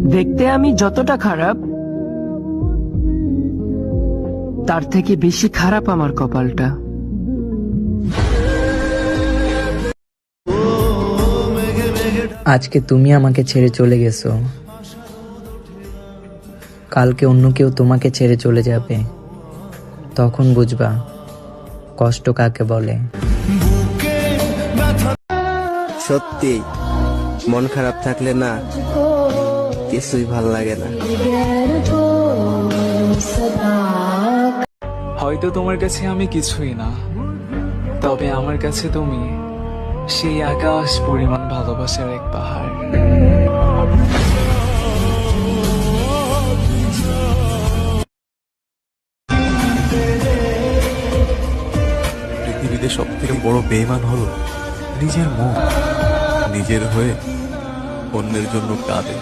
দেখতে আমি যতটা খারাপ, তার থেকে বেশি খারাপ আমার কপালটা। আজকে তুমি আমাকে ছেড়ে চলে গেছো, কালকে অন্য কেউ তোমাকে ছেড়ে চলে যাবে, তখন বুঝবা কষ্ট কাকে বলে। সত্যি মন খারাপ থাকলে না কিছুই ভাল লাগে না। হয়তো তোমার কাছে আমি কিছুই না, তবে আমার কাছে তুমি সেই আকাশ পরিমাণ ভালোবাসার এক পাহাড়। পৃথিবীতে সব থেকে বড় বেঈমান হলো নিজের মন। নিজের হয়ে অন্যের জন্য কাঁদে।